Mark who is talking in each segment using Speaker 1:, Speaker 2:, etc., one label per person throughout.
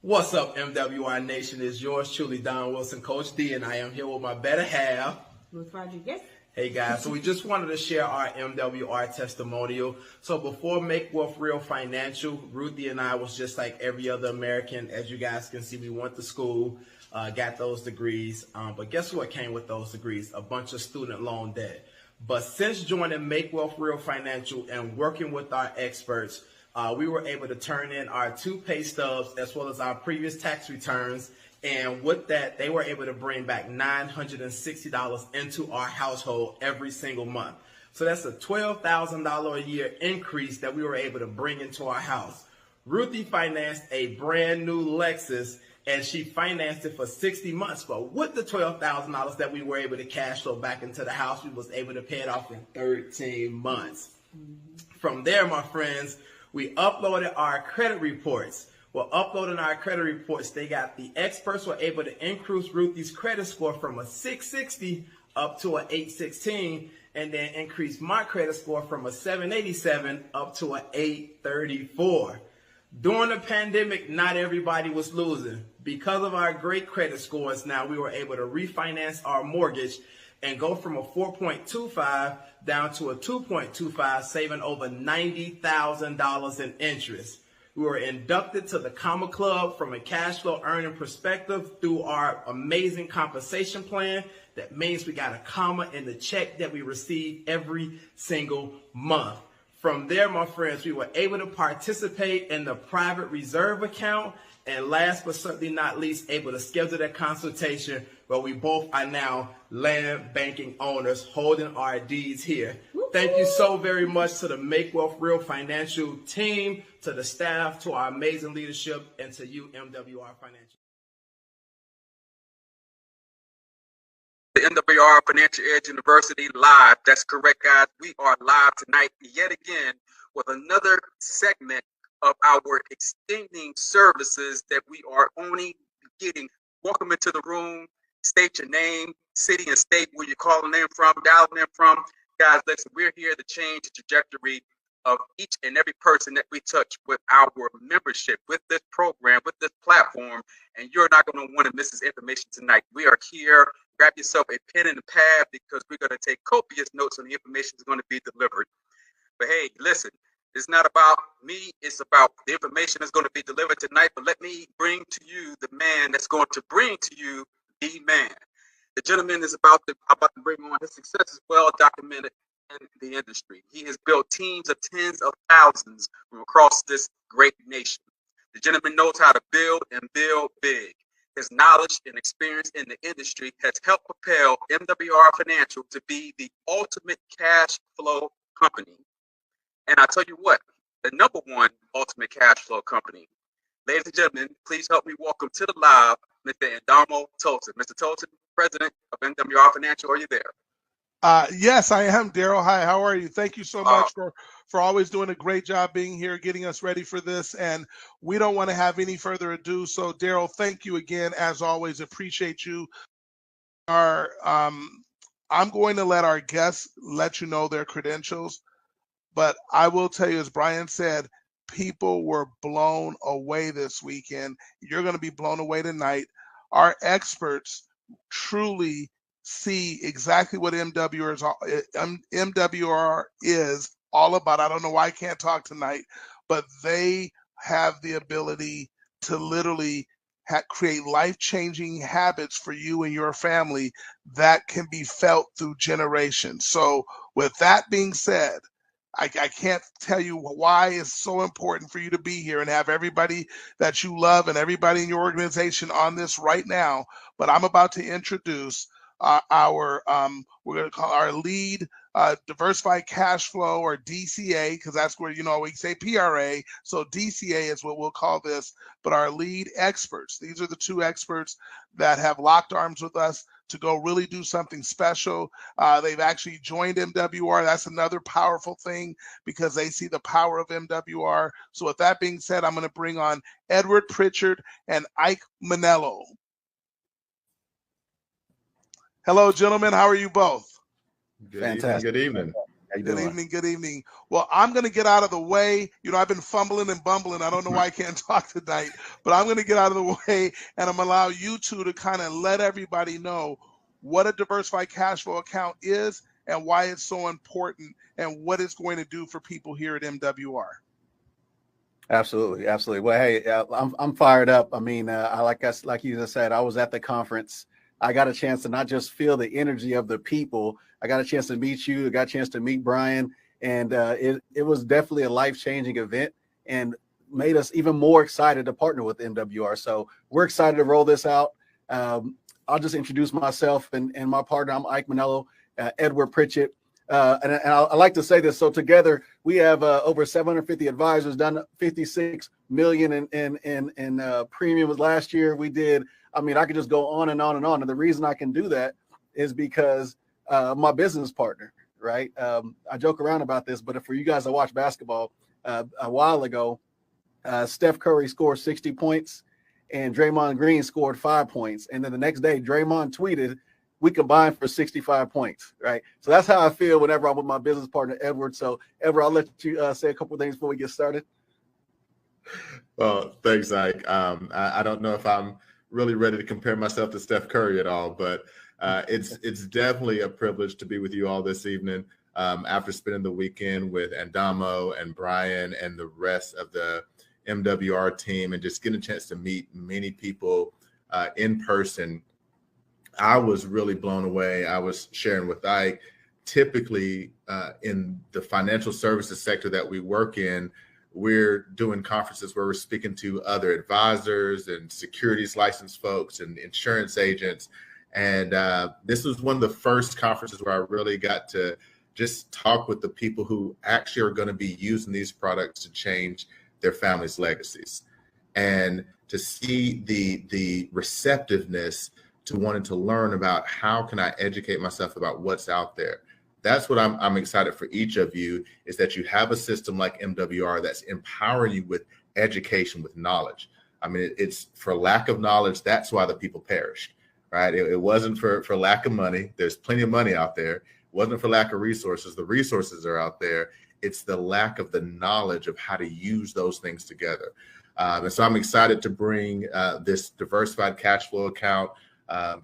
Speaker 1: What's up, MWR Nation? It's yours truly, Don Wilson, Coach D, and I am here with my better half,
Speaker 2: Ruth Rodriguez.
Speaker 1: Hey guys, so we just wanted to share our MWR testimonial. So before Make Wealth Real Financial, Ruthie and I was just like every other American. As you guys can see, we went to school, got those degrees. But guess what came with those degrees? A bunch of student loan debt. But since joining Make Wealth Real Financial and working with our experts, we were able to turn in our 2 pay stubs as well as our previous tax returns. And with that, they were able to bring back $960 into our household every single month. So that's a $12,000 a year increase that we were able to bring into our house. Ruthie financed a brand new Lexus, and she financed it for 60 months. But with the $12,000 that we were able to cash flow back into the house, we was able to pay it off in 13 months. From there, my friends, we uploaded our credit reports. Well, uploading our credit reports, the experts were able to increase Ruthie's credit score from a 660 up to an 816, and then increase my credit score from a 787 up to an 834. During the pandemic, not everybody was losing. Because of our great credit scores, now we were able to refinance our mortgage and go from a 4.25 down to a 2.25, saving over $90,000 in interest. We were inducted to the Comma Club from a cash flow earning perspective through our amazing compensation plan. That means we got a comma in the check that we receive every single month. From there, my friends, we were able to participate in the private reserve account. And last but certainly not least, able to schedule that consultation where we both are now land banking owners holding our deeds here. Thank you so very much to the Make Wealth Real Financial team, to the staff, to our amazing leadership, and to you, MWR Financial.
Speaker 3: The MWR FinancialEdge University live. That's correct, guys. We are live tonight yet again with another segment of our extending services that we are only getting. Welcome into the room. State your name, city and state where you're calling in from, dialing in from. Guys, listen, we're here to change the trajectory of each and every person that we touch with our membership, with this program, with this platform, and you're not going to want to miss this information tonight. We are here. Grab yourself a pen and a pad because we're going to take copious notes on the information that's going to be delivered. But hey, listen, it's not about me. It's about the information that's going to be delivered tonight. But let me bring to you the man that's going to bring to you the man. The gentleman is about to bring on. His success is well documented in the industry. He has built teams of tens of thousands from across this great nation. The gentleman knows how to build and build big. His knowledge and experience in the industry has helped propel MWR Financial to be the ultimate cash flow company. And I tell you what, the #1 ultimate cash flow company. Ladies and gentlemen, please help me welcome to the live, Mr. Adamo Tolson. Mr. Tolson, President of MWR Financial, are you there?
Speaker 4: Yes, I am, Daryl. Hi, how are you? Thank you so much for always doing a great job being here, getting us ready for this. And we don't want to have any further ado. So, Daryl, thank you again, as always. Appreciate you. I'm going to let our guests let you know their credentials. But I will tell you, as Brian said, people were blown away this weekend. You're going to be blown away tonight. Our experts truly see exactly what MWR is all about. I don't know why I can't talk tonight, but they have the ability to literally create life-changing habits for you and your family that can be felt through generations. So with that being said, I can't tell you why it's so important for you to be here and have everybody that you love and everybody in your organization on this right now. But I'm about to introduce we're going to call our lead Diversified Cash Flow, or DCA, because that's where, we say PRA. So DCA is what we'll call this. But our lead experts, these are the 2 experts that have locked arms with us to go really do something special. They've actually joined MWR. That's another powerful thing because they see the power of MWR. So with that being said, I'm going to bring on Edward Pritchard and Ike Manello. Hello, gentlemen. How are you both?
Speaker 5: Good evening.
Speaker 2: How you
Speaker 4: Good
Speaker 2: doing?
Speaker 4: evening. Good evening. Well, I'm going to get out of the way. I've been fumbling and bumbling. I don't know why I can't talk tonight, but I'm going to get out of the way, and I'm going to allow you two to kind of let everybody know what a diversified cash flow account is and why it's so important and what it's going to do for people here at MWR.
Speaker 2: Absolutely, absolutely. Well, hey, I'm fired up. I mean, like you just said, I was at the conference. I got a chance to not just feel the energy of the people. I got a chance to meet you. I got a chance to meet Brian, and it was definitely a life-changing event, and made us even more excited to partner with MWR. So we're excited to roll this out. I'll just introduce myself and my partner. I'm Ike Manello, Edward Pritchett. And I like to say this. So together we have over 750 advisors, done 56 million in premiums last year. We did. I mean, I could just go on and on and on. And the reason I can do that is because my business partner, right? I joke around about this, but for you guys that watch basketball, a while ago, Steph Curry scored 60 points and Draymond Green scored 5 points. And then the next day, Draymond tweeted, we combined for 65 points, right? So that's how I feel whenever I'm with my business partner, Edward. So, Edward, I'll let you say a couple of things before we get started.
Speaker 5: Well, thanks, Ike. I don't know if I'm really ready to compare myself to Steph Curry at all, but it's definitely a privilege to be with you all this evening after spending the weekend with Andamo and Brian and the rest of the MWR team and just getting a chance to meet many people in person. I was really blown away. I was sharing with Ike, typically in the financial services sector that we work in, we're doing conferences where we're speaking to other advisors and securities licensed folks and insurance agents. And this was one of the first conferences where I really got to just talk with the people who actually are going to be using these products to change their families' legacies. And to see the receptiveness to wanting to learn about how can I educate myself about what's out there. That's what I'm excited for each of you, is that you have a system like MWR that's empowering you with education, with knowledge. I mean, it's for lack of knowledge, that's why the people perished, right? It wasn't for lack of money. There's plenty of money out there. It wasn't for lack of resources. The resources are out there. It's the lack of the knowledge of how to use those things together. And so I'm excited to bring this diversified cash flow account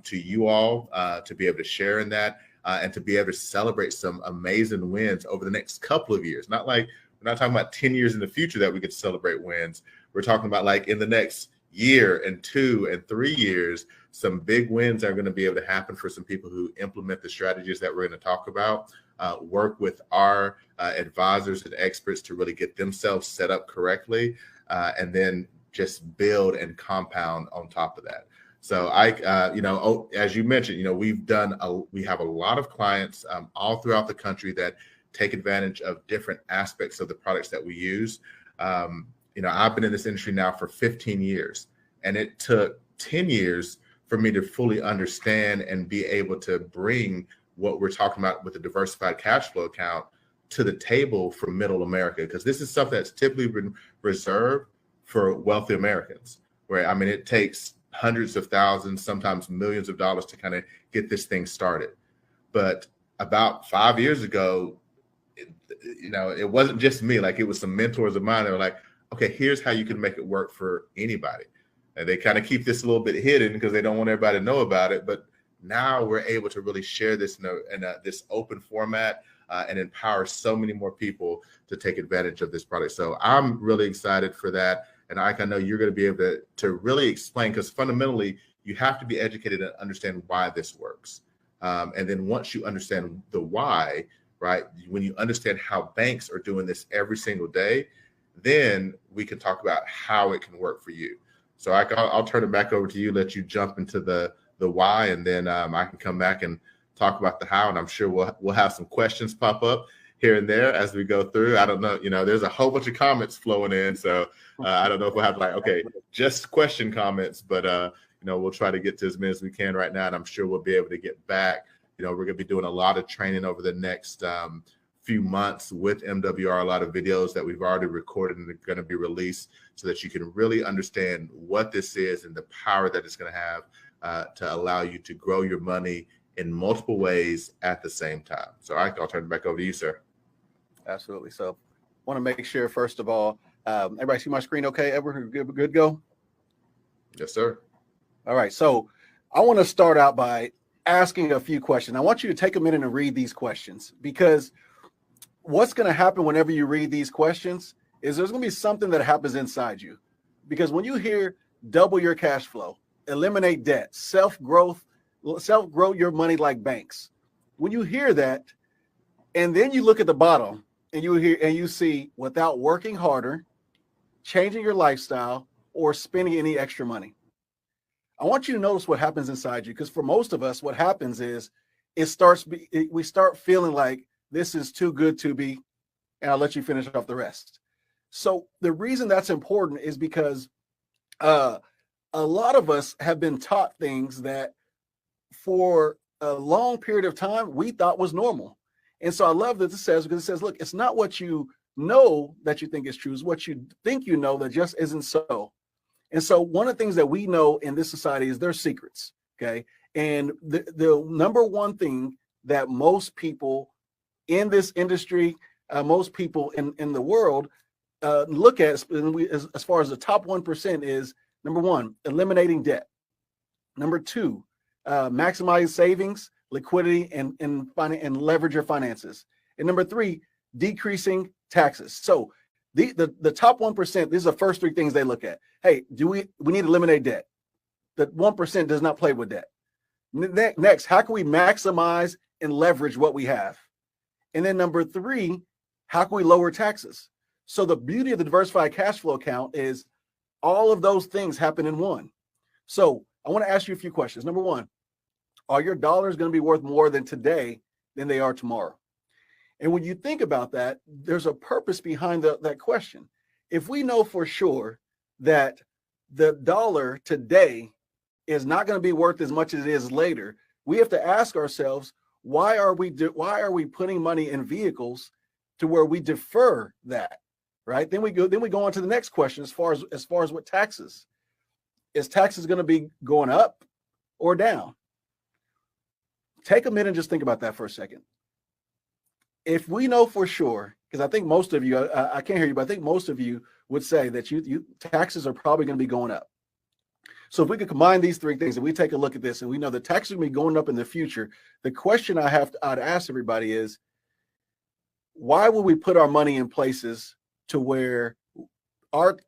Speaker 5: to you all, to be able to share in that and to be able to celebrate some amazing wins over the next couple of years. Not like we're not talking about 10 years in the future that we could celebrate wins. We're talking about like in the next year and 2 and 3 years, some big wins are going to be able to happen for some people who implement the strategies that we're going to talk about, work with our advisors and experts to really get themselves set up correctly, and then just build and compound on top of that. So as you mentioned, we have a lot of clients all throughout the country that take advantage of different aspects of the products that we use. I've been in this industry now for 15 years, and it took 10 years for me to fully understand and be able to bring what we're talking about with the diversified cash flow account to the table for middle America, because this is something that's typically been reserved for wealthy Americans, where, I mean, it takes hundreds of thousands, sometimes millions of dollars to kind of get this thing started. But about 5 years ago, it wasn't just me. Like, it was some mentors of mine that were like, okay, here's how you can make it work for anybody. And they kind of keep this a little bit hidden because they don't want everybody to know about it. But now we're able to really share this in this open format and empower so many more people to take advantage of this product. So I'm really excited for that. And I know you're going to be able to really explain, because fundamentally you have to be educated and understand why this works. And then once you understand the why, right, when you understand how banks are doing this every single day, then we can talk about how it can work for you. So I'll turn it back over to you, let you jump into the why, and then I can come back and talk about the how. And I'm sure we'll have some questions pop up here and there as we go through. I don't know, there's a whole bunch of comments flowing in. So I don't know if we'll have just question comments, but we'll try to get to as many as we can right now. And I'm sure we'll be able to get back. We're going to be doing a lot of training over the next few months with MWR, a lot of videos that we've already recorded and are going to be released so that you can really understand what this is and the power that it's going to have to allow you to grow your money in multiple ways at the same time. So I'll turn it back over to you, sir.
Speaker 2: Absolutely. So want to make sure, first of all, everybody see my screen okay? Edward, good go?
Speaker 5: Yes, sir.
Speaker 2: All right. So I want to start out by asking a few questions. I want you to take a minute and read these questions, because what's going to happen whenever you read these questions is there's going to be something that happens inside you. Because when you hear double your cash flow, eliminate debt, self-grow your money like banks, when you hear that, and then you look at the bottom and you see without working harder, changing your lifestyle, or spending any extra money, I want you to notice what happens inside you. Because for most of us, what happens is we start feeling like this is too good to be, and I'll let you finish off the rest. So the reason that's important is because a lot of us have been taught things that for a long period of time we thought was normal. And so I love that this says, because it says, look, it's not what you know that you think is true, it's what you think you know that just isn't so. And so one of the things that we know in this society is there's secrets, okay? And the number one thing that most people in this industry, most people in the world look at as far as the top 1% is, number one, eliminating debt. Number two, maximize savings, liquidity, and leverage your finances. And number three, decreasing taxes. So the top 1%, these are the first three things they look at. Hey, we need to eliminate debt. The 1% does not play with debt. Next, how can we maximize and leverage what we have? And then number three, how can we lower taxes? So the beauty of the diversified cash flow account is all of those things happen in one. So I want to ask you a few questions. Number one, are your dollars going to be worth more than today than they are tomorrow? And when you think about that, there's a purpose behind that question. If we know for sure that the dollar today is not going to be worth as much as it is later, we have to ask ourselves, why are we putting money in vehicles to where we defer that, right? Then we go on to the next question as far as what taxes. Is taxes going to be going up or down? Take a minute and just think about that for a second. If we know for sure, because I think most of you, I can't hear you, but I think most of you would say that you taxes are probably going to be going up. So if we could combine these three things and we take a look at this and we know the taxes will be going up in the future, the question I'd ask everybody is, why would we put our money in places to where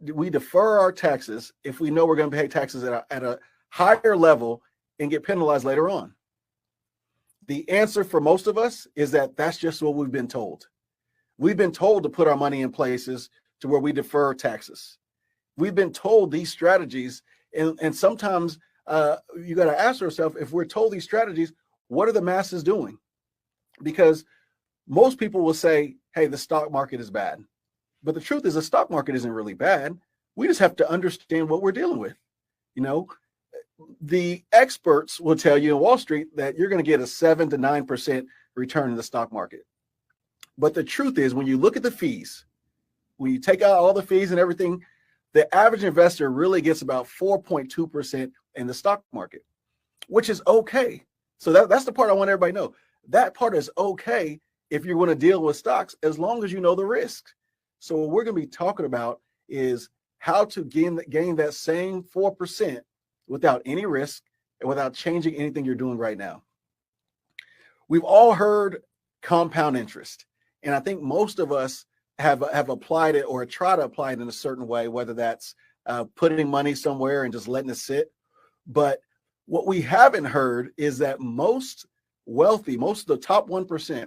Speaker 2: we defer our taxes if we know we're going to pay taxes at a higher level and get penalized later on? The answer for most of us is that that's just what we've been told. We've been told to put our money in places to where we defer taxes. We've been told these strategies, and sometimes you got to ask yourself, if we're told these strategies, what are the masses doing? Because most people will say, hey, the stock market is bad. But the truth is the stock market isn't really bad. We just have to understand what we're dealing with. You know, the experts will tell you in Wall Street that you're going to get a 7 to 9% return in the stock market. But the truth is, when you look at the fees, when you take out all the fees and everything, the average investor really gets about 4.2% in the stock market, which is okay. So that's the part I want everybody to know. That part is okay if you're going to deal with stocks, as long as you know the risks. So what we're going to be talking about is how to gain that same 4% without any risk and without changing anything you're doing right now. We've all heard compound interest, and I think most of us have applied it or try to apply it in a certain way, whether that's putting money somewhere and just letting it sit. But what we haven't heard is that most of the top 1%,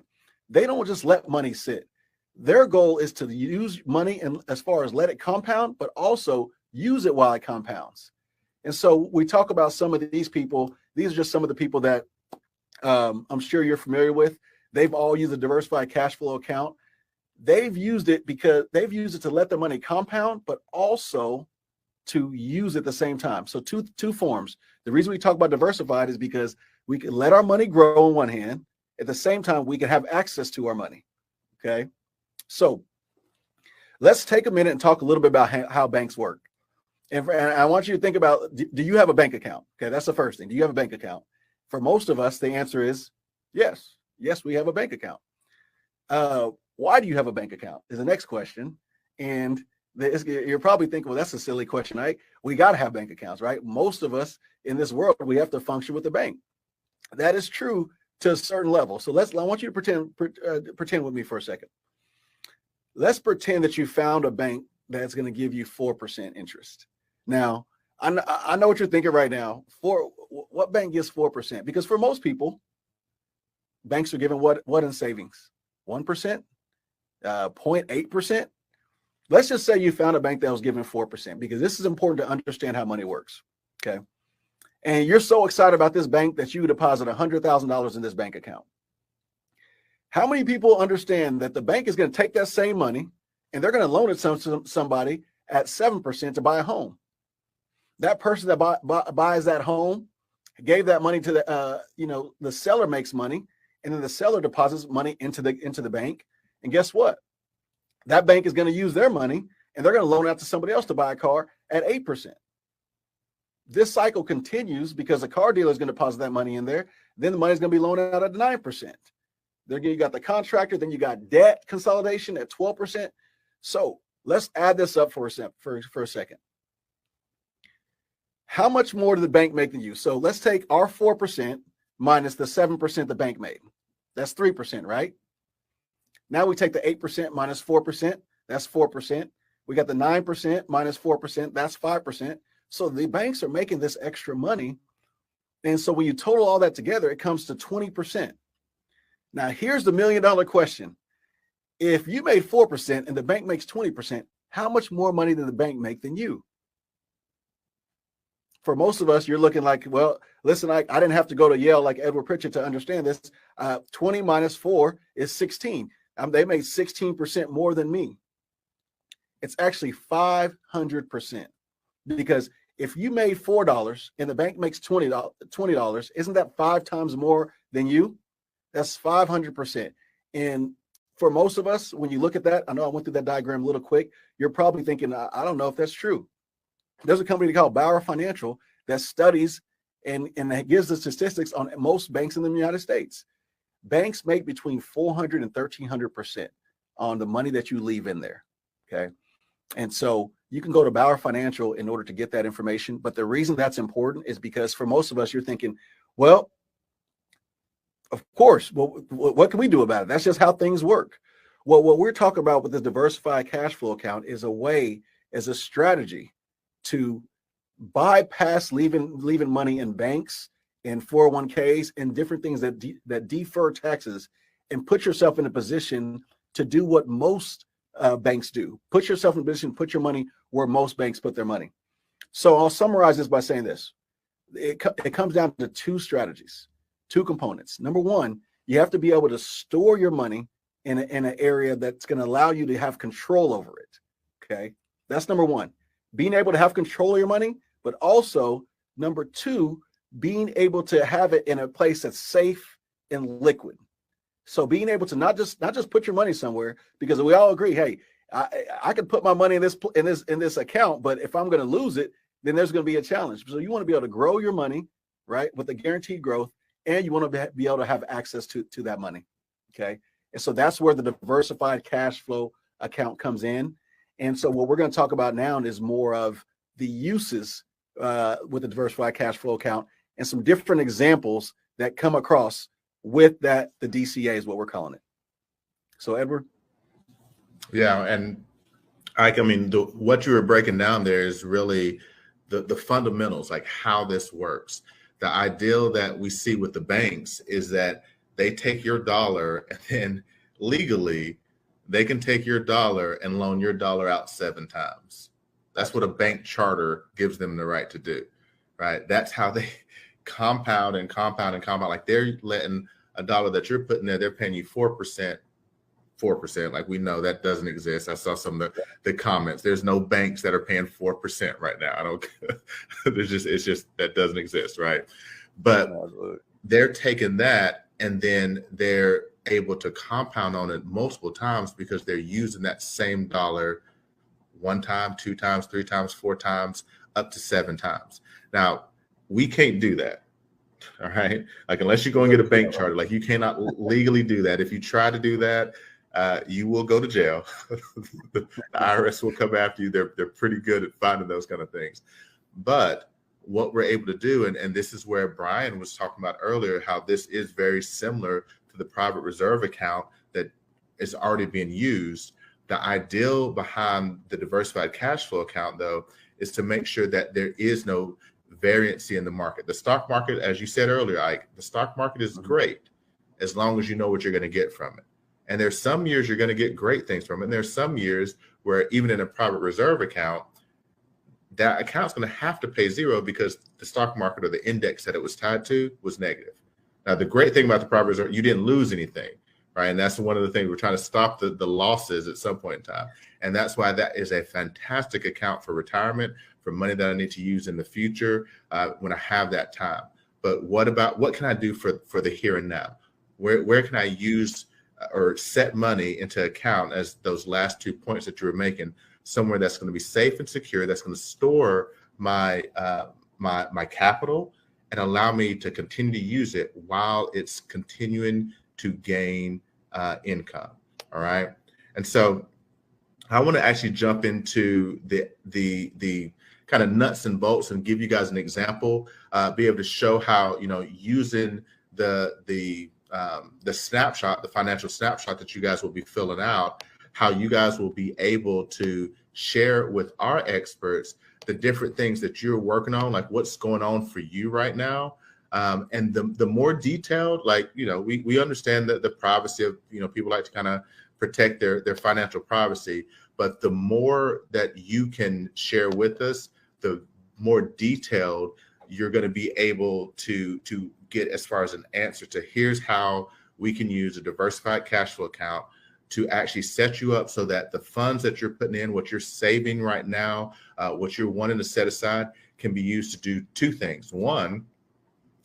Speaker 2: they don't just let money sit. Their goal is to use money and as far as let it compound, but also use it while it compounds. And so we talk about some of these people. These are just some of the people that I'm sure you're familiar with. They've all used a diversified cash flow account. They've used it because they've used it to let the money compound, but also to use at the same time. So two forms. The reason we talk about diversified is because we can let our money grow on one hand. At the same time, we can have access to our money. Okay. So let's take a minute and talk a little bit about how banks work. And I want you to think about, do you have a bank account? Okay, that's the first thing. Do you have a bank account? For most of us, the answer is yes. Yes, we have a bank account. why do you have a bank account is the next question. And you're probably thinking, well, that's a silly question, right? We got to have bank accounts, right? Most of us in this world, we have to function with the bank. That is true to a certain level. So I want you to pretend with me for a second. Let's pretend that you found a bank that's going to give you 4% interest. Now, I know what you're thinking right now. What bank gives 4%? Because for most people, banks are giving what in savings? 1%, 0.8%. Let's just say you found a bank that was giving 4%, because this is important to understand how money works. Okay. And you're so excited about this bank that you deposit $100,000 in this bank account. How many people understand that the bank is going to take that same money and they're going to loan it to somebody at 7% to buy a home? That person that buys that home gave that money to the seller makes money, and then the seller deposits money into the bank. And guess what? That bank is going to use their money and they're going to loan out to somebody else to buy a car at 8%. This cycle continues because the car dealer is going to deposit that money in there. Then the money is going to be loaned out at 9%. Then you got the contractor. Then you got debt consolidation at 12%. So let's add this up for a second. How much more did the bank make than you? So let's take our 4% minus the 7% the bank made. That's 3%, right? Now we take the 8% minus 4%. That's 4%. We got the 9% minus 4%. That's 5%. So the banks are making this extra money. And so when you total all that together, it comes to 20%. Now, here's the $1 million question. If you made 4% and the bank makes 20%, how much more money did the bank make than you? For most of us, you're looking like, well, listen, I didn't have to go to Yale like Edward Pritchett to understand this. 20 minus 4 is 16. They made 16% more than me. It's actually 500%. Because if you made $4 and the bank makes $20, isn't that 5 times more than you? That's 500%. And for most of us, when you look at that, I know I went through that diagram a little quick. You're probably thinking, I don't know if that's true. There's a company called MWR Financial that studies and that gives the statistics on most banks in the United States. Banks make between 400 and 1,300% on the money that you leave in there. Okay. And so you can go to MWR Financial in order to get that information. But the reason that's important is because for most of us, you're thinking, well, of course, well, what can we do about it? That's just how things work. Well, what we're talking about with the diversified cash flow account is a strategy to bypass leaving money in banks and 401ks and different things that defer taxes, and put yourself in a position to do what most banks do. Put yourself in a position, put your money where most banks put their money. So I'll summarize this by saying this. It comes down to 2 strategies, 2 components. Number one, you have to be able to store your money in an area that's going to allow you to have control over it. Okay. That's number one, being able to have control of your money, but also number 2, being able to have it in a place that's safe and liquid. So being able to not just put your money somewhere, because we all agree, hey, I could put my money in this account, but if I'm going to lose it, then there's going to be a challenge. So you want to be able to grow your money, right, with a guaranteed growth, and you want to be able to have access to that money. Okay, and so that's where the diversified cash flow account comes in. And so what we're going to talk about now is more of the uses with the diversified cash flow account and some different examples that come across with that. The DCA is what we're calling it. So Edward.
Speaker 5: Yeah. And I mean, what you were breaking down there is really the fundamentals, like how this works. The ideal that we see with the banks is that they take your dollar and then legally they can take your dollar and loan your dollar out 7 times. That's what a bank charter gives them the right to do, right? That's how they compound and compound and compound. Like they're letting a dollar that you're putting there, they're paying you 4%. Like we know that doesn't exist. I saw some of the comments. There's no banks that are paying 4% right now. I don't. It's just that doesn't exist, right? But they're taking that and then they're able to compound on it multiple times because they're using that same dollar 1 time, 2 times, 3 times, 4 times, up to 7 times. Now we can't do that. All right. Like unless you go and get a bank charter, like you cannot legally do that. If you try to do that, you will go to jail. The IRS will come after you. They're pretty good at finding those kind of things. But what we're able to do, and this is where Brian was talking about earlier, how this is very similar to the private reserve account that is already being used. The ideal behind the diversified cash flow account, though, is to make sure that there is no variancy in the market. The stock market, as you said earlier, Ike, the stock market is great as long as you know what you're going to get from it. And there's some years you're going to get great things from it. And there's some years where even in a private reserve account, that account's going to have to pay zero because the stock market or the index that it was tied to was negative. Now, the great thing about the private reserve, you didn't lose anything, right? And that's one of the things we're trying to stop the losses at some point in time. And that's why that is a fantastic account for retirement, for money that I need to use in the future when I have that time. But what can I do for the here and now? Where can I use or set money into account, as those last 2 points that you were making, somewhere that's going to be safe and secure, that's going to store my my capital and allow me to continue to use it while it's continuing to gain income. All right. And so I want to actually jump into the kind of nuts and bolts and give you guys an example, be able to show how, using the snapshot, the financial snapshot that you guys will be filling out, how you guys will be able to share with our experts the different things that you're working on, like what's going on for you right now. And the more detailed, like, we understand that the privacy of, people like to kind of protect their financial privacy, but the more that you can share with us, the more detailed you're going to be able to get as far as an answer to here's how we can use a diversified cash flow account to actually set you up so that the funds that you're putting in, what you're saving right now, what you're wanting to set aside, can be used to do two things. One,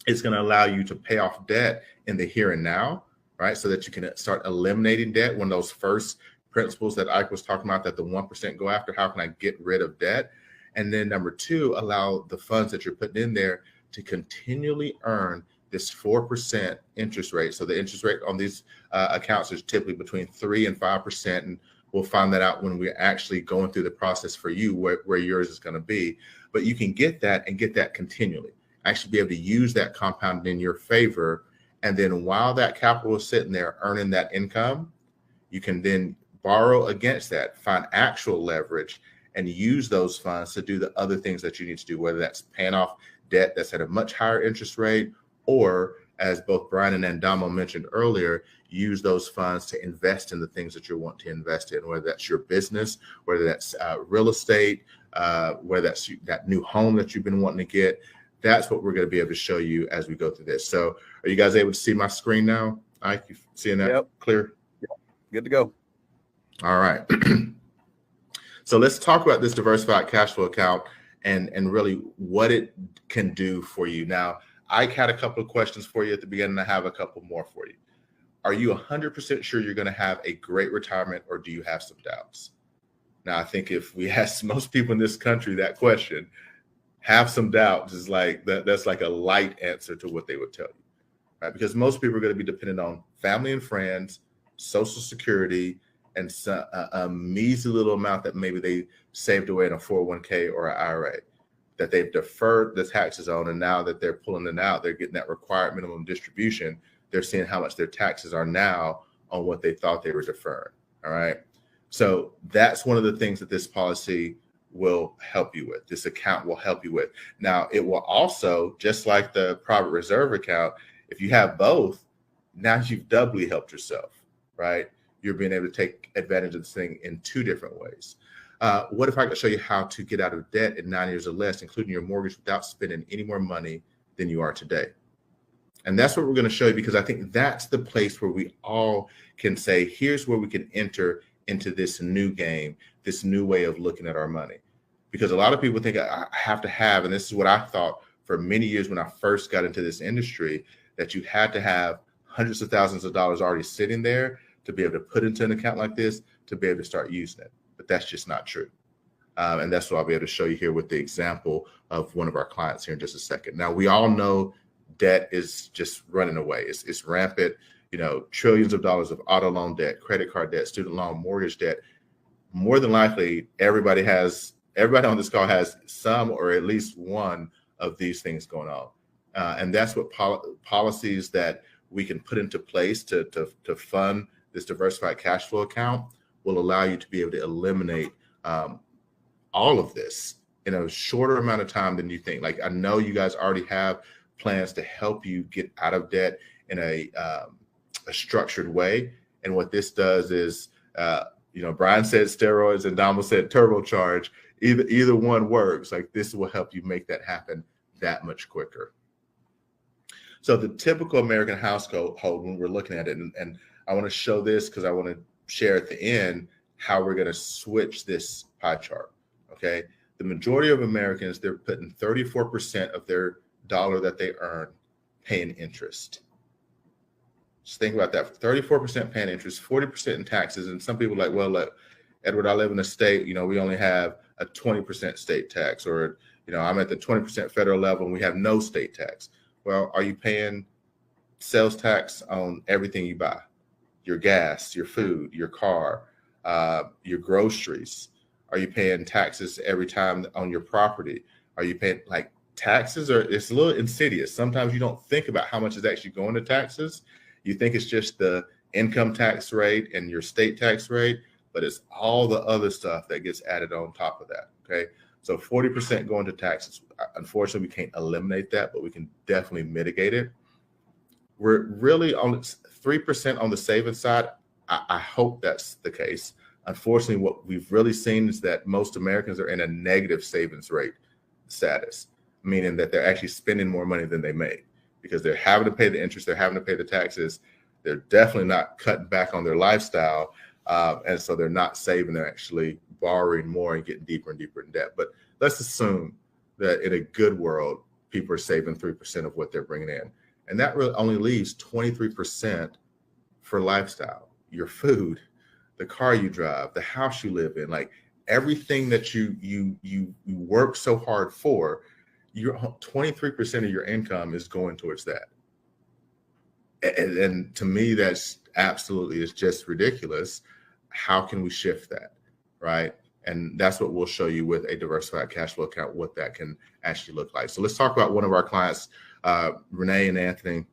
Speaker 5: it's going to allow you to pay off debt in the here and now, right? So that you can start eliminating debt. One of those first principles that Ike was talking about, that the 1% go after, how can I get rid of debt? And then number two, allow the funds that you're putting in there to continually earn this 4% interest rate. So the interest rate on these accounts is typically between 3 and 5%. And we'll find that out when we're actually going through the process for you, where yours is going to be. But you can get that and get that continually. Actually be able to use that compound in your favor. And then while that capital is sitting there earning that income, you can then borrow against that, find actual leverage, and use those funds to do the other things that you need to do, whether that's paying off debt that's at a much higher interest rate, or as both Brian and Andamo mentioned earlier, use those funds to invest in the things that you want to invest in, whether that's your business, whether that's real estate, whether that's that new home that you've been wanting to get. That's what we're going to be able to show you as we go through this. So are you guys able to see my screen now? Ike, you seeing that clear?
Speaker 2: Yep. Good to go.
Speaker 5: All right. So let's talk about this diversified cash flow account and really what it can do for you. Now, Ike had a couple of questions for you at the beginning. I have a couple more for you. Are you 100% sure you're going to have a great retirement, or do you have some doubts? Now, I think if we ask most people in this country that question, have some doubts is like that's like a light answer to what they would tell you, right? Because most people are going to be dependent on family and friends, Social Security, and a measly little amount that maybe they saved away in a 401k or an IRA that they've deferred the taxes on. And now that they're pulling it out, they're getting that required minimum distribution. They're seeing how much their taxes are now on what they thought they were deferring. All right. So that's one of the things that this policy will help you with. This account will help you with. Now, it will also, just like the private reserve account, if you have both, now you've doubly helped yourself, right? You're being able to take advantage of this thing in two different ways. What if I could show you how to get out of debt in 9 years or less, including your mortgage, without spending any more money than you are today? And that's what we're going to show you, because I think that's the place where we all can say, here's where we can enter into this new game, this new way of looking at our money. Because a lot of people think I have to have, and this is what I thought for many years when I first got into this industry, that you had to have hundreds of thousands of dollars already sitting there to be able to put into an account like this, to be able to start using it. But that's just not true. And that's what I'll be able to show you here with the example of one of our clients here in just a second. Now, we all know debt is just running away. It's rampant. trillions of dollars of auto loan debt, credit card debt, student loan, mortgage debt, more than likely everybody on this call has some or at least one of these things going on. And that's what policies that we can put into place to fund this diversified cash flow account will allow you to be able to eliminate all of this in a shorter amount of time than you think. Like, I know you guys already have plans to help you get out of debt in a structured way. And what this does is, Brian said steroids and Donald said turbocharge. Either one works. Like, this will help you make that happen that much quicker. So the typical American household, when we're looking at it, and I want to show this because I want to share at the end how we're going to switch this pie chart. Okay. The majority of Americans, they're putting 34% of their dollar that they earn paying interest. Just think about that. 34% paying interest, 40% in taxes. And some people are like, well, look, Edward, I live in a state, we only have a 20% state tax, or, I'm at the 20% federal level and we have no state tax. Well, are you paying sales tax on everything you buy? Your gas, your food, your car, your groceries? Are you paying taxes every time on your property? Are you paying, like, taxes it's a little insidious. Sometimes you don't think about how much is actually going to taxes. You think it's just the income tax rate and your state tax rate, but it's all the other stuff that gets added on top of that. Okay. So 40% going to taxes. Unfortunately, we can't eliminate that, but we can definitely mitigate it. We're really on 3% on the savings side. I hope that's the case. Unfortunately, what we've really seen is that most Americans are in a negative savings rate status, meaning that they're actually spending more money than they make because they're having to pay the interest, they're having to pay the taxes. They're definitely not cutting back on their lifestyle. And so they're not saving, they're actually borrowing more and getting deeper and deeper in debt. But let's assume that in a good world, people are saving 3% of what they're bringing in. And that really only leaves 23% for lifestyle, your food, the car you drive, the house you live in, like everything that you work so hard for, your 23% of your income is going towards that. And to me, that's absolutely, it's just ridiculous. How can we shift that, right? And that's what we'll show you with a diversified cash flow account, what that can actually look like. So let's talk about one of our clients, Renee and Anthony.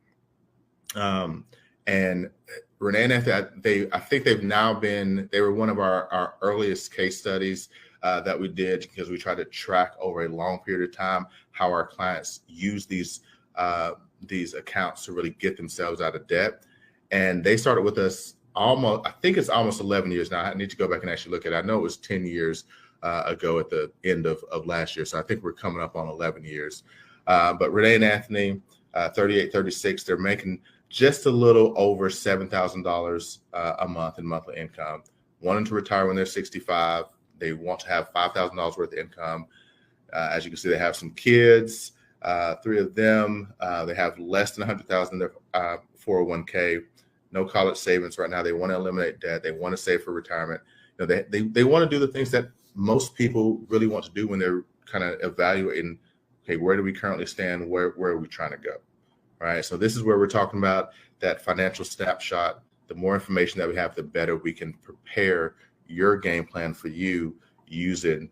Speaker 5: And Renee and Anthony, I think they were one of our earliest case studies that we did because we tried to track over a long period of time how our clients use these accounts to really get themselves out of debt. And they started with us I think it's almost 11 years now. I need to go back and actually look at it. I know it was 10 years ago at the end of last year. So I think we're coming up on 11 years. But Renee and Anthony, 38, 36, they're making just a little over $7,000 a month in monthly income, wanting to retire when they're 65. They want to have $5,000 worth of income. As you can see, they have some kids, 3 of them. They have less than $100,000 in their 401k. No college savings right now. They want to eliminate debt. They want to save for retirement. They want to do the things that most people really want to do when they're kind of evaluating, okay, where do we currently stand? Where are we trying to go? All right. So this is where we're talking about that financial snapshot. The more information that we have, the better we can prepare your game plan for you using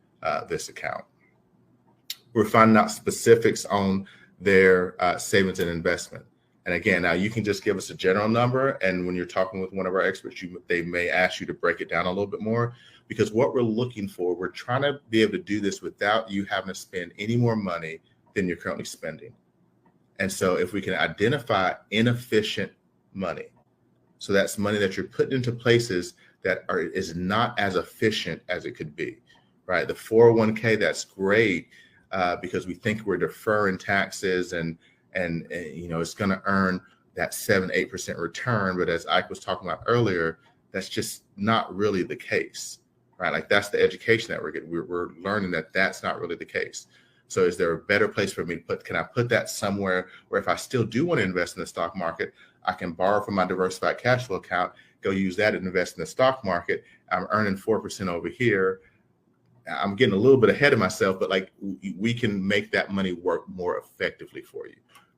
Speaker 5: this account. We're finding out specifics on their savings and investment. And again, now you can just give us a general number. And when you're talking with one of our experts, they may ask you to break it down a little bit more, because what we're looking for, we're trying to be able to do this without you having to spend any more money than you're currently spending. And so if we can identify inefficient money, so that's money that you're putting into places that is not as efficient as it could be, right? The 401k, that's great because we think we're deferring taxes and it's going to earn that 7-8% return. But as Ike was talking about earlier, that's just not really the case, right? Like, that's the education that we're getting. We're learning that that's not really the case. So is there a better place for me to can I put that somewhere where if I still do want to invest in the stock market, I can borrow from my diversified cash flow account, go use that and invest in the stock market. I'm earning 4% over here. I'm getting a little bit ahead of myself, but like we can make that money work more effectively for you.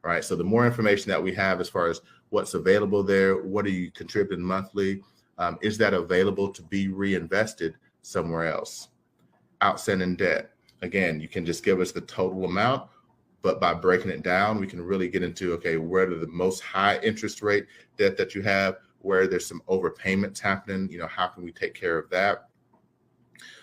Speaker 5: right? So the more information that we have as far as what's available there, what are you contributing monthly, is that available to be reinvested somewhere else? Outstanding debt. Again, you can just give us the total amount, but by breaking it down, we can really get into, okay, where are the most high interest rate debt that you have, where there's some overpayments happening, how can we take care of that?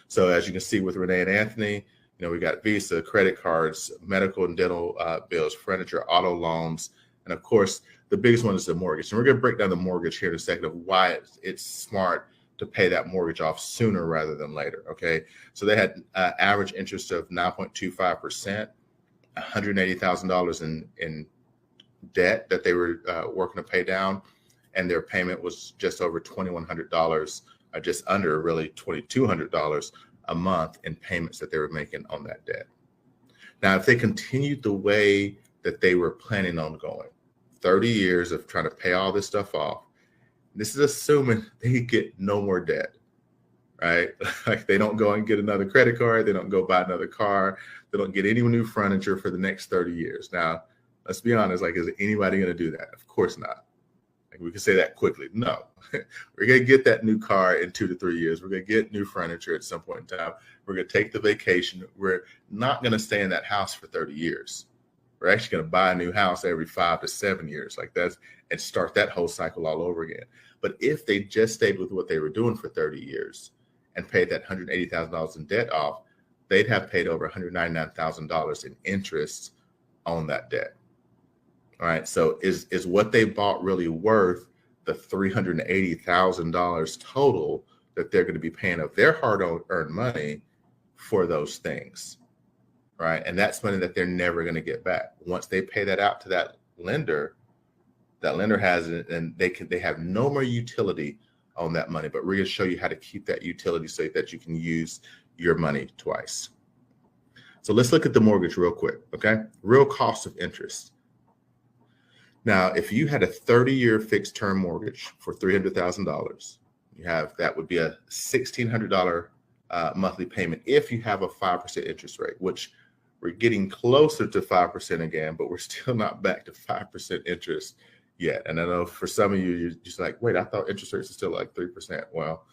Speaker 5: So as you can see with Renee and Anthony, we got Visa, credit cards, medical and dental bills, furniture, auto loans, and of course, the biggest one is the mortgage. And we're going to break down the mortgage here in a second of why it's smart to pay that mortgage off sooner rather than later, okay? So they had average interest of 9.25%, $180,000 in debt that they were working to pay down, and their payment was just over $2,100, just under really $2,200 a month in payments that they were making on that debt. Now, if they continued the way that they were planning on going, 30 years of trying to pay all this stuff off, this is assuming they get no more debt, right? Like they don't go and get another credit card, they don't go buy another car, they don't get any new furniture for the next 30 years. Now, let's be honest, like, is anybody going to do that? Of course not. Like, we can say that quickly. No, we're going to get that new car in 2 to 3 years. We're going to get new furniture at some point in time. We're going to take the vacation. We're not going to stay in that house for 30 years. We're actually going to buy a new house every 5 to 7 years, like that, and start that whole cycle all over again. But if they just stayed with what they were doing for 30 years and paid that $180,000 in debt off, they'd have paid over $199,000 in interest on that debt. All right. So is what they bought really worth the $380,000 total that they're going to be paying of their hard-earned money for those things? Right. And that's money that they're never going to get back. Once they pay that out to that lender has it, and they have no more utility on that money. But we're going to show you how to keep that utility so that you can use your money twice. So let's look at the mortgage real quick. Okay. Real cost of interest. Now, if you had a 30-year fixed term mortgage for $300,000, that would be a $1,600 monthly payment if you have a 5% interest rate, which we're getting closer to 5% again, but we're still not back to 5% interest yet. And I know for some of you, you're just like, wait, I thought interest rates are still like 3%. Well,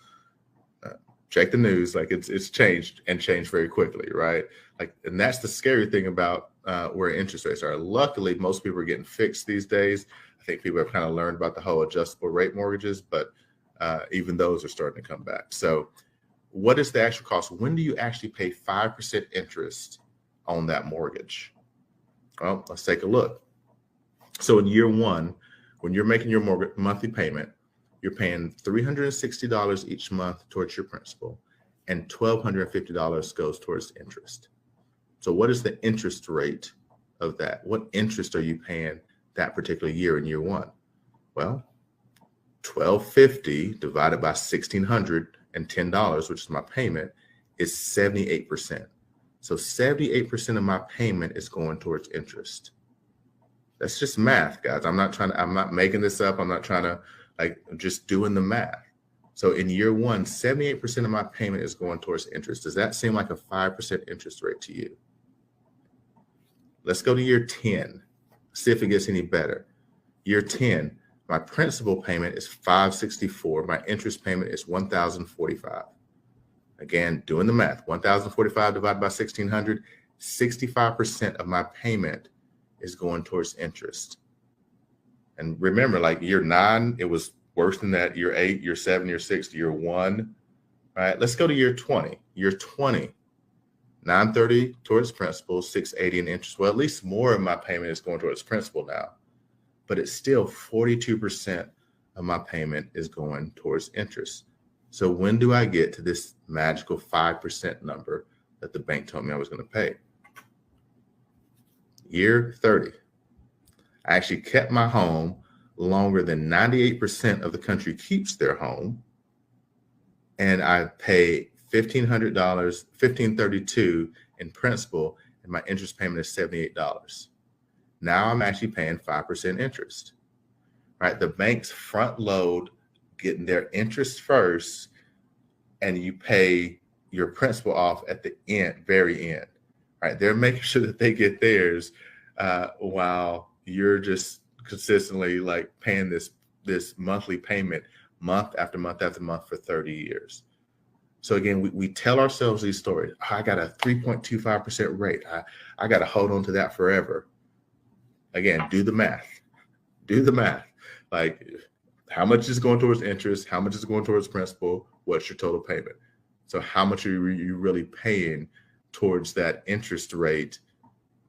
Speaker 5: check the news. Like it's changed and changed very quickly, right? Like, and that's the scary thing about where interest rates are. Luckily, most people are getting fixed these days. I think people have kind of learned about the whole adjustable rate mortgages, but even those are starting to come back. So what is the actual cost? When do you actually pay 5% interest on that mortgage? Well, let's take a look. So in year one, when you're making your mortgage monthly payment, you're paying $360 each month towards your principal, and $1,250 goes towards interest. So what is the interest rate of that? What interest are you paying that particular year in year one? Well, $1,250 divided by $1,610, which is my payment, is 78%. So 78% of my payment is going towards interest. That's just math, guys. I'm not making this up. I'm not trying to, just doing the math. So in year one, 78% of my payment is going towards interest. Does that seem like a 5% interest rate to you? Let's go to year 10. See if it gets any better. Year 10, my principal payment is $564. My interest payment is $1,045. Again, doing the math, $1,045 divided by $1,600, 65% of my payment is going towards interest. And remember, like year 9, it was worse than that. Year 8, year 7, year 6, year 1. All right, let's go to year 20. Year 20, $930 towards principal, $680 in interest. Well, at least more of my payment is going towards principal now, but it's still 42% of my payment is going towards interest. So when do I get to this magical 5% number that the bank told me I was going to pay? Year 30. I actually kept my home longer than 98% of the country keeps their home. And I pay $1,500, $1,532 in principal, and my interest payment is $78. Now I'm actually paying 5% interest. Right? The banks front load getting their interest first, and you pay your principal off at the very end. Right? They're making sure that they get theirs while you're just consistently like paying this monthly payment month after month after month for 30 years. So again, we tell ourselves these stories. Oh, I got a 3.25% rate. I got to hold on to that forever. Again, do the math. Do the math. Like, how much is going towards interest? How much is going towards principal? What's your total payment? So how much are you really paying towards that interest rate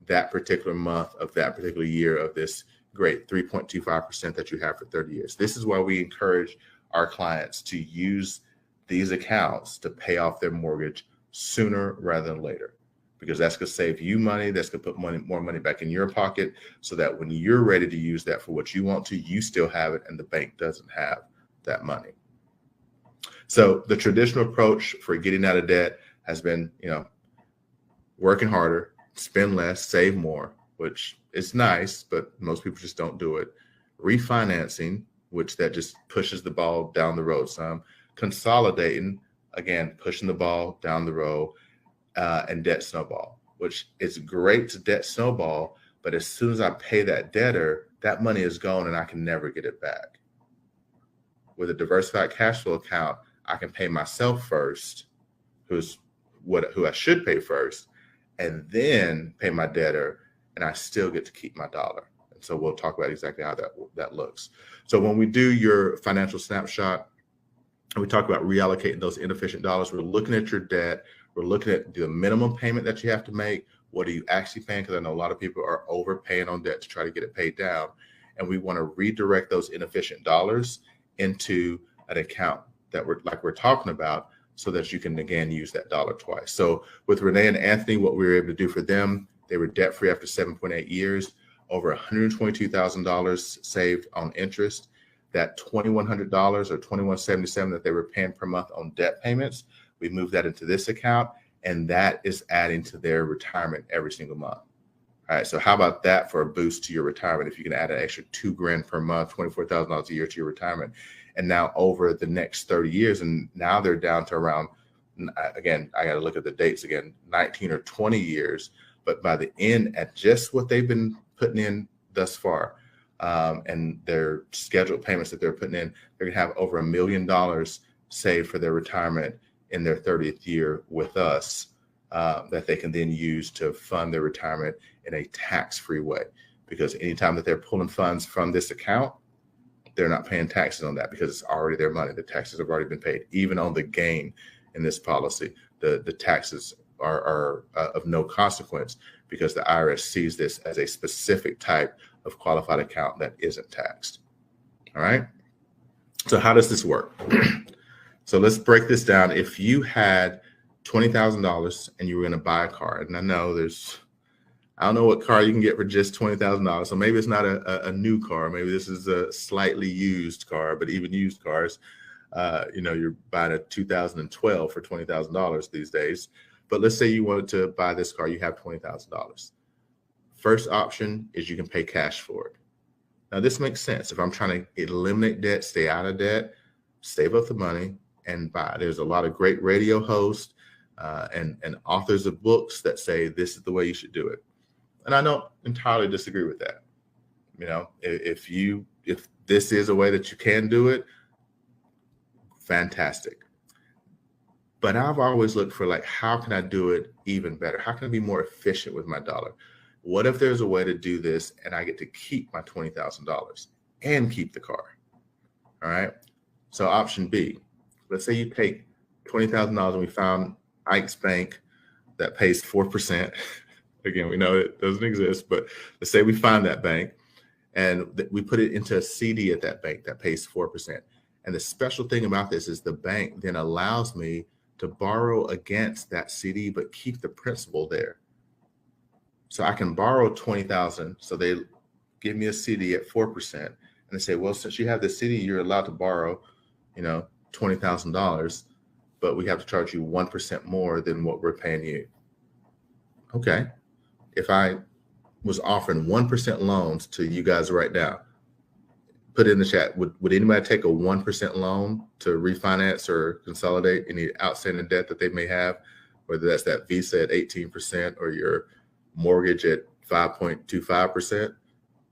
Speaker 5: that particular month of that particular year of this great 3.25% that you have for 30 years? This is why we encourage our clients to use these accounts to pay off their mortgage sooner rather than later, because that's going to save you money. That's going to put more money back in your pocket, so that when you're ready to use that for what you want to, you still have it and the bank doesn't have that money. So the traditional approach for getting out of debt has been, working harder, spend less, save more, which is nice, but most people just don't do it. Refinancing, which that just pushes the ball down the road some. Consolidating, again, pushing the ball down the road. And debt snowball, which is great to debt snowball, but as soon as I pay that debtor, that money is gone and I can never get it back. With a diversified cash flow account, I can pay myself first, who I should pay first, and then pay my debtor, and I still get to keep my dollar. And so we'll talk about exactly how that looks. So when we do your financial snapshot, and we talk about reallocating those inefficient dollars, we're looking at your debt. We're looking at the minimum payment that you have to make. What are you actually paying? Because I know a lot of people are overpaying on debt to try to get it paid down. And we want to redirect those inefficient dollars into an account that we're talking about, so that you can, again, use that dollar twice. So with Renee and Anthony, what we were able to do for them, they were debt-free after 7.8 years, over $122,000 saved on interest. That $2,100 or $2,177 that they were paying per month on debt payments, we moved that into this account, and that is adding to their retirement every single month. All right, so how about that for a boost to your retirement? If you can add an extra $2,000 per month, $24,000 a year to your retirement, and now over the next 30 years, and now they're down to around, again, I got to look at the dates again, 19 or 20 years, but by the end, at just what they've been putting in thus far, and their scheduled payments that they're putting in, they're gonna have over $1 million saved for their retirement in their 30th year with us, that they can then use to fund their retirement in a tax-free way. Because anytime that they're pulling funds from this account, they're not paying taxes on that, because it's already their money. The taxes have already been paid. Even on the gain in this policy, the taxes are of no consequence, because the IRS sees this as a specific type of qualified account that isn't taxed. All right. So how does this work? So let's break this down. If you had $20,000 and you were going to buy a car, and I don't know what car you can get for just $20,000. So maybe it's not a new car. Maybe this is a slightly used car, but even used cars, you're buying a 2012 for $20,000 these days. But let's say you wanted to buy this car, you have $20,000. First option is you can pay cash for it. Now this makes sense. If I'm trying to eliminate debt, stay out of debt, save up the money and buy. There's a lot of great radio hosts and authors of books that say this is the way you should do it. And I don't entirely disagree with that. If this is a way that you can do it, fantastic. But I've always looked for, how can I do it even better? How can I be more efficient with my dollar? What if there's a way to do this and I get to keep my $20,000 and keep the car? All right. So option B, let's say you take $20,000 and we found Ike's Bank that pays 4%. Again, we know it doesn't exist, but let's say we find that bank and we put it into a CD at that bank that pays 4%. And the special thing about this is the bank then allows me to borrow against that CD, but keep the principal there. So I can borrow $20,000. So they give me a CD at 4%. And they say, well, since you have the CD, you're allowed to borrow, $20,000, but we have to charge you 1% more than what we're paying you. Okay. If I was offering 1% loans to you guys right now, put it in the chat. Would anybody take a 1% loan to refinance or consolidate any outstanding debt that they may have, whether that's that Visa at 18% or your mortgage at 5.25%?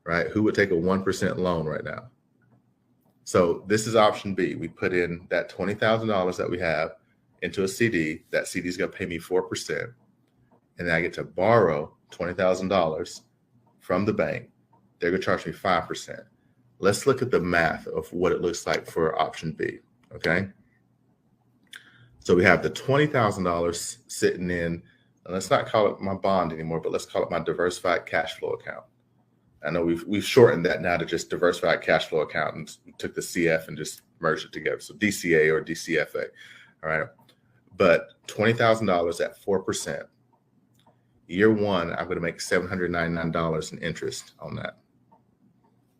Speaker 5: right? Who would take a 1% loan right now? So this is option B. We put in that $20,000 that we have into a CD. That CD is going to pay me 4%. And then I get to borrow $20,000 from the bank. They're going to charge me 5%. Let's look at the math of what it looks like for option B, okay? So we have the $20,000 sitting in, and let's not call it my bond anymore, but let's call it my diversified cash flow account. I know we've shortened that now to just diversified cash flow account, and we took the CF and just merged it together. So DCA or DCFA, all right? But $20,000 at 4%. Year one, I'm going to make $799 in interest on that.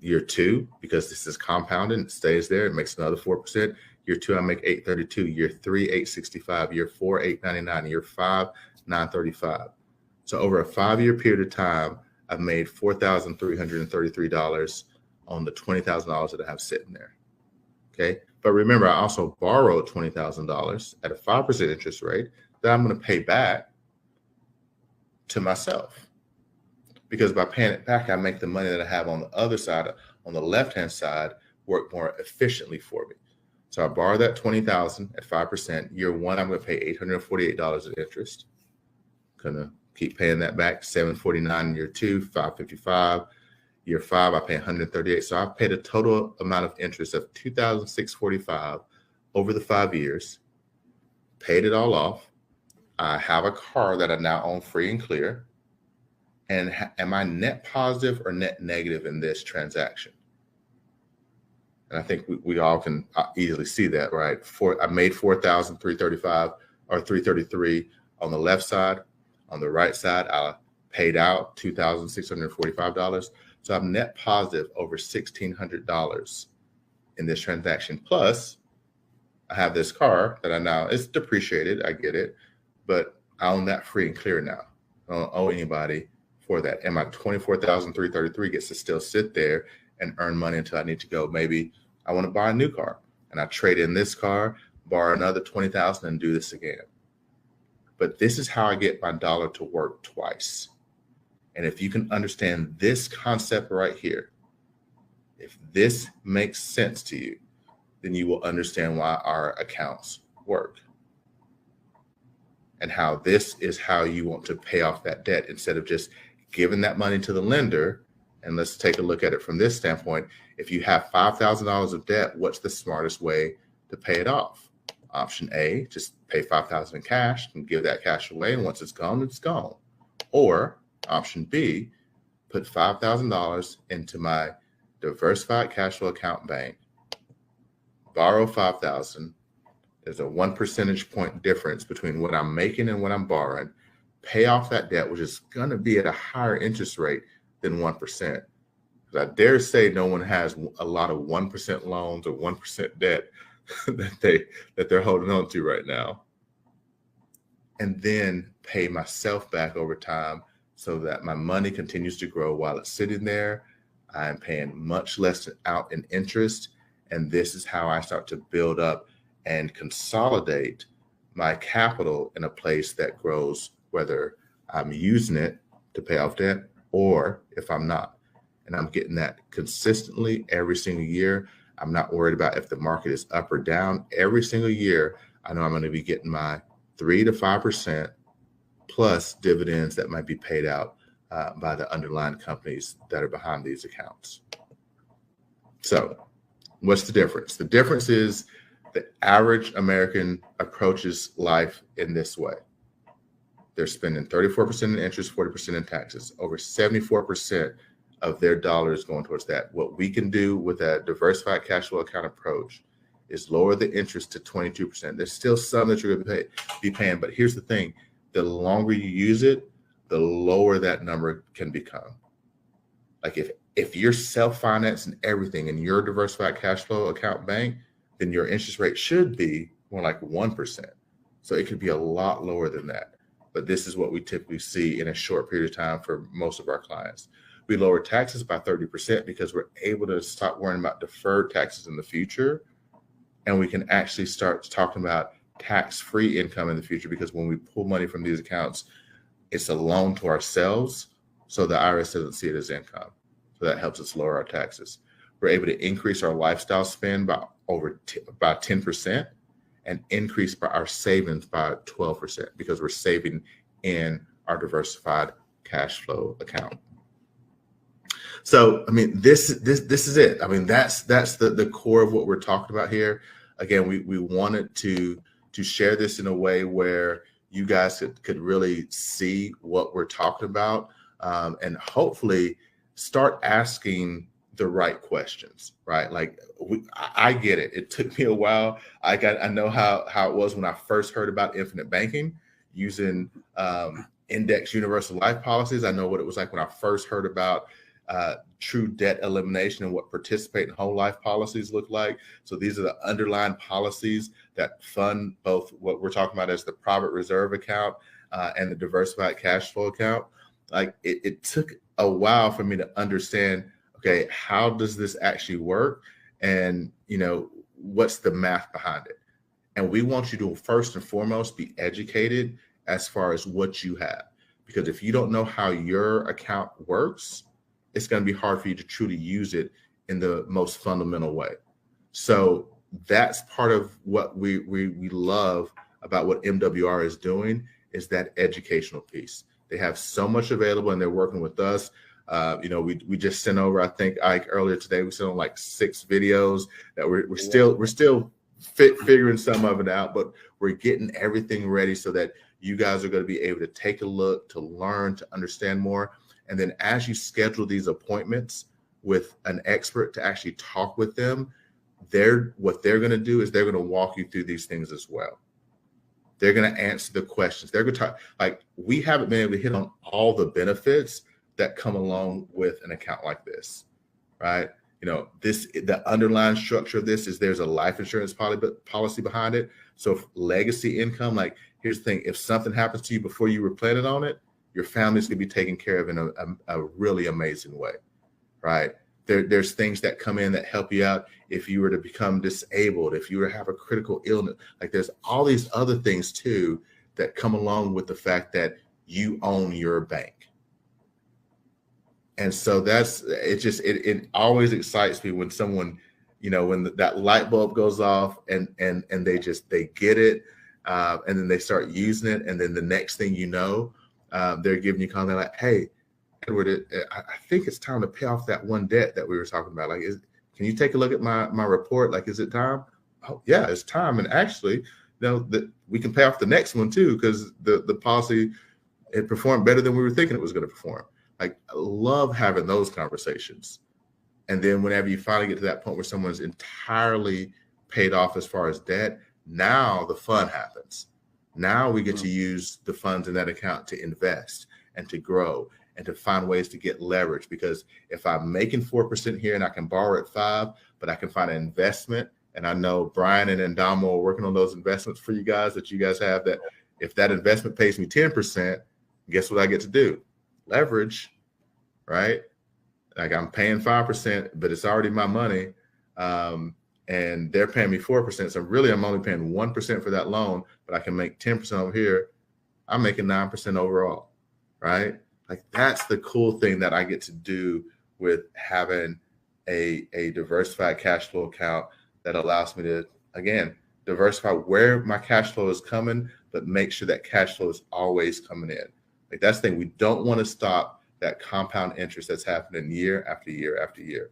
Speaker 5: Year two, because this is compounded, it stays there, it makes another 4%. Year two, I make $832. Year three, $865. Year four, $899. Year five, $935. So over a 5-year period of time, I've made $4,333 on the $20,000 that I have sitting there. Okay. But remember, I also borrowed $20,000 at a 5% interest rate that I'm going to pay back to myself. Because by paying it back, I make the money that I have on the other side, on the left-hand side, work more efficiently for me. So I borrow that $20,000 at 5%. Year one, I'm going to pay $848 in interest. Going to keep paying that back. $749 in year two, $555. Year five, I pay $138. So I've paid a total amount of interest of $2,645 over the 5 years. Paid it all off. I have a car that I now own free and clear. And am I net positive or net negative in this transaction? And I think we all can easily see that, right? I made $4,335 or $333 on the left side. On the right side, I paid out $2,645. So I'm net positive over $1,600 in this transaction. Plus, I have this car that it's depreciated, I get it, but I own that free and clear now. I don't owe anybody for that. And my $24,333 gets to still sit there and earn money until I need to go. Maybe I want to buy a new car and I trade in this car, borrow another $20,000 and do this again. But this is how I get my dollar to work twice. And if you can understand this concept right here, if this makes sense to you, then you will understand why our accounts work. And how this is how you want to pay off that debt instead of just giving that money to the lender. And let's take a look at it from this standpoint. If you have $5,000 of debt, what's the smartest way to pay it off? Option A, just pay $5,000 in cash and give that cash away. And once it's gone, it's gone. Or option B, put $5,000 into my diversified cash flow account bank, borrow $5,000. There's a 1 percentage point difference between what I'm making and what I'm borrowing. Pay off that debt, which is going to be at a higher interest rate than 1%. I dare say no one has a lot of 1% loans or 1% debt that they're holding on to right now. And then pay myself back over time so that my money continues to grow while it's sitting there. I'm paying much less out in interest. And this is how I start to build up and consolidate my capital in a place that grows, whether I'm using it to pay off debt or if I'm not. And I'm getting that consistently every single year. I'm not worried about if the market is up or down. Every single year, I know I'm going to be getting my 3 to 5% plus dividends that might be paid out by the underlying companies that are behind these accounts. So what's the difference? The difference is the average American approaches life in this way. They're spending 34% in interest, 40% in taxes. Over 74% of their dollars going towards that. What we can do with that diversified cash flow account approach is lower the interest to 22%. There's still some that you're going to be paying, but here's the thing. The longer you use it, the lower that number can become. Like if you're self-financing everything in your diversified cash flow account bank, then your interest rate should be more like 1%. So it could be a lot lower than that. But this is what we typically see in a short period of time for most of our clients. We lower taxes by 30% because we're able to stop worrying about deferred taxes in the future. And we can actually start talking about tax-free income in the future, because when we pull money from these accounts, it's a loan to ourselves. So the IRS doesn't see it as income. So that helps us lower our taxes. We're able to increase our lifestyle spend by by 10% and increase our savings by 12% because we're saving in our diversified cash flow account. So, I mean, this is it. I mean, that's the core of what we're talking about here. Again, we wanted to share this in a way where you guys could really see what we're talking about, and hopefully start asking the right questions, right? Like I get it. It took me a while. I know how it was when I first heard about infinite banking using index universal life policies. I know what it was like when I first heard about true debt elimination and what participating whole life policies look like. So these are the underlying policies that fund both what we're talking about as the private reserve account and the diversified cash flow account. Like it took a while for me to understand, okay, how does this actually work? And, what's the math behind it? And we want you to first and foremost be educated as far as what you have. Because if you don't know how your account works, it's going to be hard for you to truly use it in the most fundamental way. So that's part of what we love about what MWR is doing, is that educational piece. They have so much available and they're working with us. We just sent over, I think, Ike, earlier today, we sent on like 6 videos that we're still figuring some of it out, but we're getting everything ready so that you guys are going to be able to take a look, to learn, to understand more. And then as you schedule these appointments with an expert to actually talk with them, what they're going to do is they're going to walk you through these things as well. They're going to answer the questions. They're going to talk, like, we haven't been able to hit on all the benefits that come along with an account like this, right? The underlying structure of this is there's a life insurance policy behind it. So if legacy income, like, here's the thing, if something happens to you before you were planning on it, your family's going to be taken care of in a really amazing way, right? There's things that come in that help you out if you were to become disabled, if you were to have a critical illness. Like, there's all these other things too that come along with the fact that you own your bank. And so it always excites me when someone, when that light bulb goes off and they get it, and then they start using it, and then the next thing you know, they're giving you a call. They're like, "Hey, Edward, I think it's time to pay off that one debt that we were talking about. Like, can you take a look at my report? Like, is it time?" "Oh, yeah, it's time." And actually, that we can pay off the next one too, because the policy, it performed better than we were thinking it was going to perform. Like, I love having those conversations. And then whenever you finally get to that point where someone's entirely paid off as far as debt, now the fun happens. Now we get to use the funds in that account to invest and to grow and to find ways to get leverage. Because if I'm making 4% here and I can borrow at 5%, but I can find an investment, and I know Brian and Ndamo are working on those investments for you guys that you guys have, that if that investment pays me 10%, guess what I get to do? Leverage, right? Like, I'm paying 5%, but it's already my money. And they're paying me 4%. So really, I'm only paying 1% for that loan, but I can make 10% over here. I'm making 9% overall, right? Like, that's the cool thing that I get to do with having a diversified cash flow account that allows me to, again, diversify where my cash flow is coming, but make sure that cash flow is always coming in. Like, that's the thing. We don't want to stop that compound interest that's happening year after year after year.